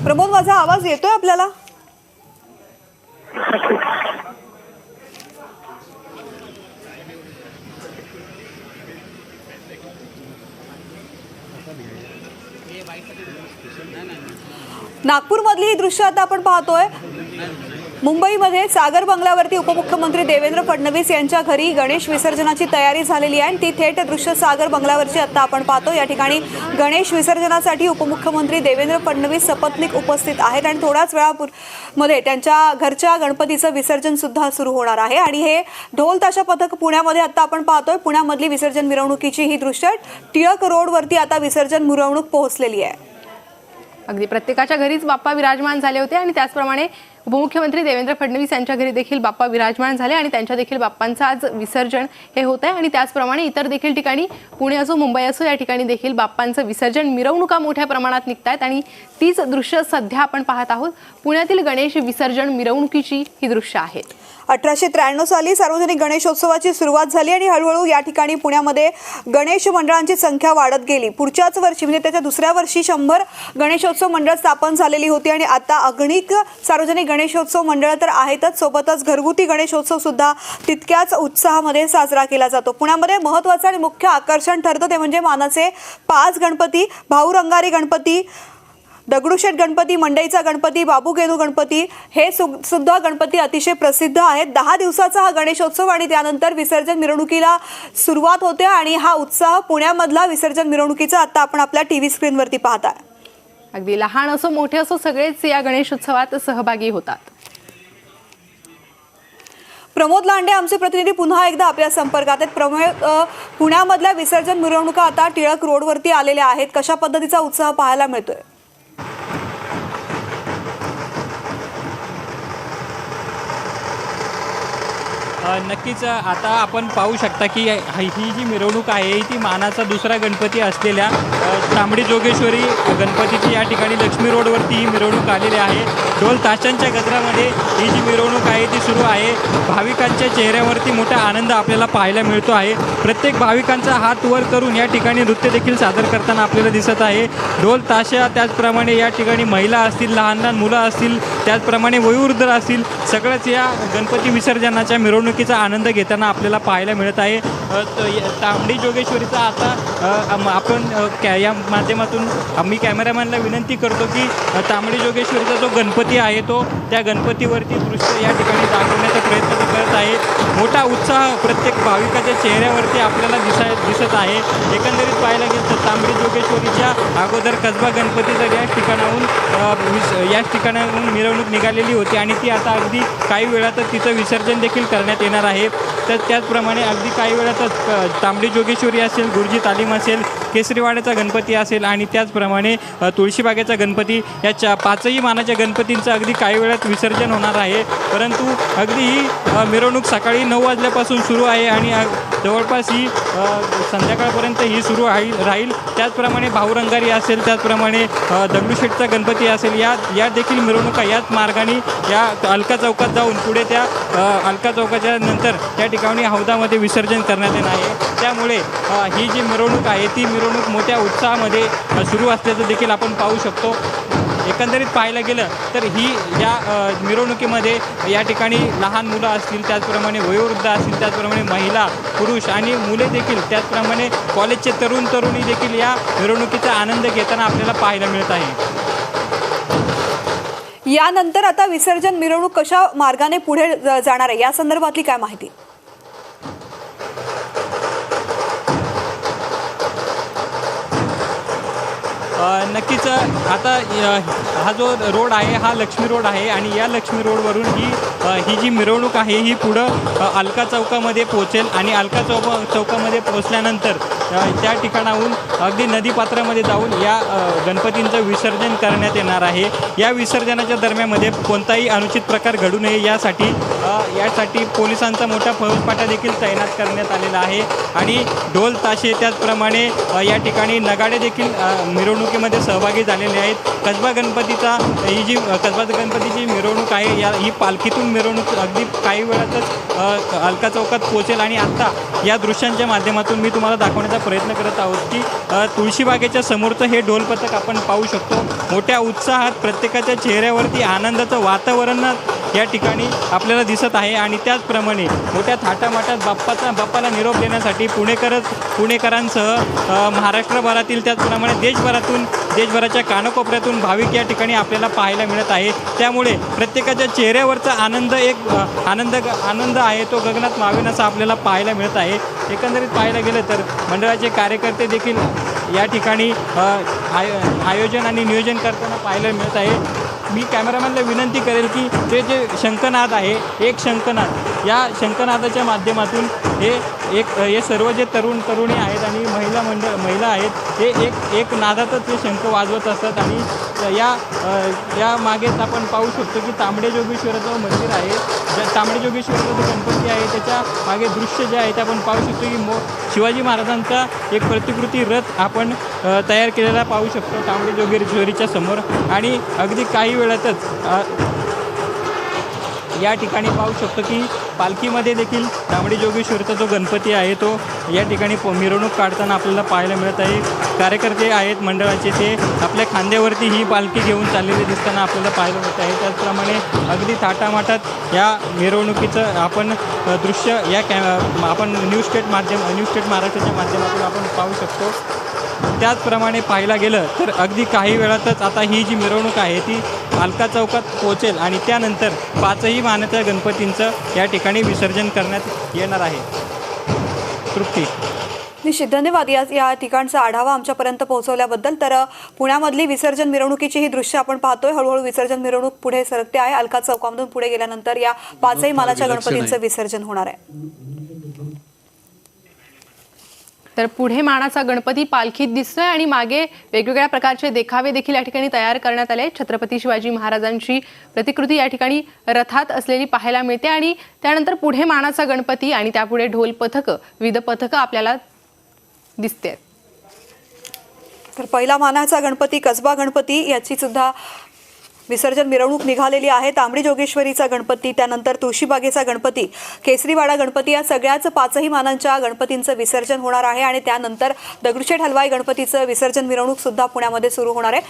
प्रमोद, माझा आवाज येतोय आपल्याला? नागपूरमधली ही दृश्य आता आपण पाहतोय। मुंबईमध्ये सागर बंगल्यावरती उपमुख्यमंत्री देवेंद्र फडणवीस यांच्या घरी गणेश विसर्जनाची तयारी झालेली आहे आणि ती थेट दृश्य सागर बंगल्यावरची आता आपण पाहतो। या ठिकाणी गणेश विसर्जनासाठी उपमुख्यमंत्री देवेंद्र फडणवीस सपत्नीक उपस्थित आहेत आणि थोड्याच वेळामध्ये त्यांच्या घरच्या गणपतीचं विसर्जन सुद्धा सुरू होणार आहे। आणि हे ढोल ताशा पथक पुण्यामध्ये आता आपण पाहतोय। पुण्यामधली विसर्जन मिरवणुकीची ही दृश्य टिळक रोडवरती आता विसर्जन मिरवणूक पोहोचलेली आहे। अगदी प्रत्येकाच्या घरीच बाप्पा विराजमान झाले होते आणि त्याचप्रमाणे उपमुख्यमंत्री देवेंद्र फडणवीस यांच्या घरी देखील बाप्पा विराजमान झाले आणि त्यांच्या देखील बाप्पांचं आज विसर्जन हे होत आहे। आणि त्याचप्रमाणे इतर देखील ठिकाणी पुणे असो मुंबई असो या ठिकाणी देखील बाप्पांचं विसर्जन मिरवणुका मोठ्या प्रमाणात निघतायत आणि तीच दृश्य सध्या आपण पाहत आहोत। पुण्यातील गणेश विसर्जन मिरवणुकीची ही दृश्य आहेत। 1893 साली सार्वजनिक गणेशोत्सवाची सुरुवात झाली आणि हळूहळू या ठिकाणी पुण्यामध्ये गणेश मंडळांची संख्या वाढत गेली। पुढच्याच वर्षी म्हणजे त्याच्या दुसऱ्या वर्षी 100 गणेशोत्सव मंडळ स्थापन झालेली होती आणि आता अगणित सार्वजनिक गणेशोत्सव मंडळ तर आहेतच, सोबतच घरगुती गणेशोत्सव सुद्धा तितक्याच उत्साहामध्ये साजरा केला जातो। पुण्यामध्ये महत्त्वाचं आणि मुख्य आकर्षण ठरतं ते म्हणजे मानाचे 5 गणपती, भाऊ रंगारी गणपती, दगडूशेठ गणपती, मंडईचा गणपती, बाबूगेनू गणपती हे सुद्धा गणपती अतिशय प्रसिद्ध आहेत। 10 दिवसाचा हा गणेशोत्सव आणि त्यानंतर विसर्जन मिरवणुकीला सुरुवात होते आणि हा उत्साह पुण्यामधला विसर्जन मिरवणुकीचा आता आपण आपल्या टीव्ही स्क्रीनवरती पाहताय। अगदी लहान असो मोठे असो सगळेच या गणेशोत्सवात सहभागी होतात। प्रमोद लांडे आमचे प्रतिनिधी पुन्हा एकदा आपल्या संपर्कात आहेत। प्रमोद, पुण्यामधल्या विसर्जन मिरवणुका आता टिळक रोडवरती आलेल्या आहेत, कशा पद्धतीचा उत्साह पाहायला मिळतोय? नक्कीच आता आपण पाहू शकता की ही जी मिरवणूक आहे ती मानाचा दुसरा गणपती असलेल्या तांबडी जोगेश्वरी गणपतीची या ठिकाणी लक्ष्मी रोडवरती ही मिरवणूक आलेली आहे। ढोल ताशांच्या गजरामध्ये ही जी मिरवणूक आहे ती सुरू आहे। भाविकांच्या चेहऱ्यावरती मोठा आनंद आपल्याला पाहायला मिळतो आहे। प्रत्येक भाविकांचा हात वर करून या ठिकाणी नृत्य देखील सादर करताना आपल्याला दिसत आहे। ढोल ताशा त्याचप्रमाणे या ठिकाणी महिला असतील, लहान लहान मुलं असतील, त्याचप्रमाणे वयोवृद्ध असतील, सगळंच या गणपती विसर्जनाच्या मिरवणुकीचा आनंद घेताना आपल्याला पाहायला मिळत आहे। तांबडी जोगेश्वरीचा आता आपण या माध्यमातून मी कॅमेरामॅनला विनंती करतो की तांबडी जोगेश्वरीचा जो गणपती आहे तो त्या गणपतीवरती दृश्य या ठिकाणी दाखवण्याचा प्रयत्न करत आहे। मोठा उत्साह प्रत्येक भाविकाच्या चेहऱ्यावरती आपल्याला दिसत आहे। एकंदरीत पाहायला गेलं तर तांबडी जोगेश्वरीच्या अगोदर कसबा गणपती तर याच ठिकाणाहून मिरवणूक निघालेली होती आणि ती आता अगदी काही वेळातच तिचं विसर्जन देखील करण्यात येणार आहे। तर त्याचप्रमाणे अगदी काही वेळातच तांबडी जोगेश्वरी असेल, गुरुजी तालीम असेल, केसरीवाड्याचा गणपती असेल आणि त्याचप्रमाणे तुळशीबागेचा गणपती या 5ही मानाच्या गणपतींचं अगदी काही वेळात विसर्जन होणार आहे। परंतु अगदी ही मिरवणूक सकाळी 9 वाजल्यापासून सुरू आहे आणि जवळपास ही संध्याकाळपर्यंत ही सुरू राहील। त्याचप्रमाणे भाऊरंगारी असेल, त्याचप्रमाणे दगडूशेठचा गणपती असेल, या देखील मिरवणुका याच मार्गाने या अलका चौकात जाऊन पुढे त्या अलका चौकाच्या नंतर त्या ठिकाणी हौदामध्ये विसर्जन करण्यात येणार आहे। त्यामुळे ही जी मिरवणूक आहे ती मिरवणूक मोठ्या उत्साहामध्ये सुरू असल्याचं देखील आपण पाहू शकतो। एकंदरीत पाहायला गेलं तर या मिरवणुकीमध्ये या ठिकाणी लहान मुलं असतील, त्याचप्रमाणे वयोवृद्ध असतील, त्याचप्रमाणे महिला, पुरुष आणि मुले देखील, त्याचप्रमाणे कॉलेजचे तरुणी देखील या मिरवणुकीचा आनंद घेताना आपल्याला पाहायला मिळत आहे। यानंतर आता विसर्जन मिरवणूक कशा मार्गाने पुढे जाणार आहे या संदर्भातली काय माहिती? नक्कीच आता हा जो रोड आहे हा लक्ष्मी रोड आहे आणि या लक्ष्मी रोडवरून ही जी मिरवणूक आहे ही पुढं अलका चौकामध्ये पोहोचेल आणि अलका चौकामध्ये पोहोचल्यानंतर त्या ठिकाणाहून अगदी नदीपात्रामध्ये जाऊन या गणपतींचं विसर्जन करण्यात येणार आहे। या विसर्जनाच्या दरम्यानमध्ये कोणताही अनुचित प्रकार घडू नये यासाठी यासाठी पोलिसांचा मोठा फौजफाटा देखील तैनात करण्यात आलेला आहे आणि ढोल ताशे त्याचप्रमाणे या ठिकाणी नगाडे देखील मिरवणुकीमध्ये सहभागी झालेले आहेत. कसबा गणपतीचा ही जी कसबा गणपतीची मिरवणूक आहे ही पालखीतून मिरवणूक अगदी काही वेळातच अलका चौकात पोहोचेल आणि आत्ता या दृश्यांच्या माध्यमातून मी तुम्हाला दाखवण्याचा प्रयत्न करत आहोत की तुळशीबागेच्या समोरचं हे ढोल पथक आपण पाहू शकतो. मोठ्या उत्साहात प्रत्येकाच्या चेहऱ्यावरती आनंदाचं वातावरण या ठिकाणी आपल्याला दिसत आहे आणि त्याचप्रमाणे मोठ्या थाटामाटात बाप्पाला निरोप देण्यासाठी पुणेकरांसह महाराष्ट्रभरातील त्याचप्रमाणे देशभराच्या कानाकोपऱ्यातून भाविक या ठिकाणी आपल्याला पाहायला मिळत आहे. त्यामुळे प्रत्येकाच्या चेहऱ्यावरचा आनंद आहे तो गगनात मावेन असा आपल्याला पाहायला मिळत आहे. एकंदरीत पाहायला गेलं तर मंडळाचे कार्यकर्ते देखील या ठिकाणी आयोजन आणि नियोजन करताना पाहायला मिळत आहे. मी कॅमेरामॅनला विनंती करेल की ते जे शंखनाद आहे एक शंखनाद या शंखनादाच्या माध्यमातून हे सर्व जे तरुणी आहेत आणि महिला आहेत हे एक नादातच हे शंख वाजवत असतात आणि या मागेच आपण पाहू शकतो की तांबडे जोगेश्वराचं मंदिर आहे. तांबडे जोगेश्वराचा जो गणपती आहे त्याच्या मागे दृश्य जे आहे ते आपण पाहू शकतो की शिवाजी महाराजांचा एक प्रतिकृती रथ आपण तयार केलेला पाहू शकतो तांबडे जोगेश्वरीच्या समोर आणि अगदी काही वेळातच या ठिकाणी पाहू शकतो की पालखीमध्ये देखील तांबडी जोगेश्वरीचा जो गणपती आहे तो या ठिकाणी मिरवणूक काढताना आपल्याला पाहायला मिळत आहे. कार्यकर्ते आहेत मंडळाचे ते आपल्या खांद्यावरती ही पालखी घेऊन चाललेले दिसताना आपल्याला पाहायला मिळत आहे. त्याचप्रमाणे अगदी थाटामाटात या मिरवणुकीचं आपण दृश्य आपण न्यूज स्टेट महाराष्ट्राच्या माध्यमातून आपण पाहू शकतो. त्याचप्रमाणे पाहायला गेलं तर अगदी काही वेळातच आता ही जी मिरवणूक आहे ती अलका चौकात पोहोचेल आणि त्यानंतर 5ही मानाच्या गणपतींचं या ठिकाणी विसर्जन करण्यात येणार आहे. तृप्ती. निश्चित धन्यवाद या ठिकाणचा आढावा आमच्यापर्यंत पोहोचवल्याबद्दल. तर पुण्यामधली विसर्जन मिरवणुकीची ही दृश्य आपण पाहतोय. हळूहळू विसर्जन मिरवणूक पुढे सरकते आहे. अलका चौकामधून पुढे गेल्यानंतर या 5ही मानाच्या गणपतींचं विसर्जन होणार आहे. तर पुढे मानाचा गणपती पालखीत दिसतोय आणि मागे वेगवेगळ्या प्रकारचे देखावे देखील या ठिकाणी तयार करण्यात आले. छत्रपती शिवाजी महाराजांची प्रतिकृती या ठिकाणी रथात असलेली पाहायला मिळते आणि त्यानंतर पुढे मानाचा गणपती आणि त्यापुढे ढोल पथकं विविध पथकं आपल्याला दिसते. तर पहिला मानाचा गणपती कसबा गणपती याची सुद्धा विसर्जन मिरवणूक निघालेली आहे. तांबडी जोगेश्वरीचा गणपती, त्यानंतर तुळशीबागेचा गणपती, केसरीवाडा गणपती या सगळ्याच 5ही मानांच्या गणपतींचं विसर्जन होणार आहे आणि त्यानंतर दगडूशेठ हलवाई गणपतीचं विसर्जन मिरवणूक सुद्धा पुण्यामध्ये सुरू होणार आहे.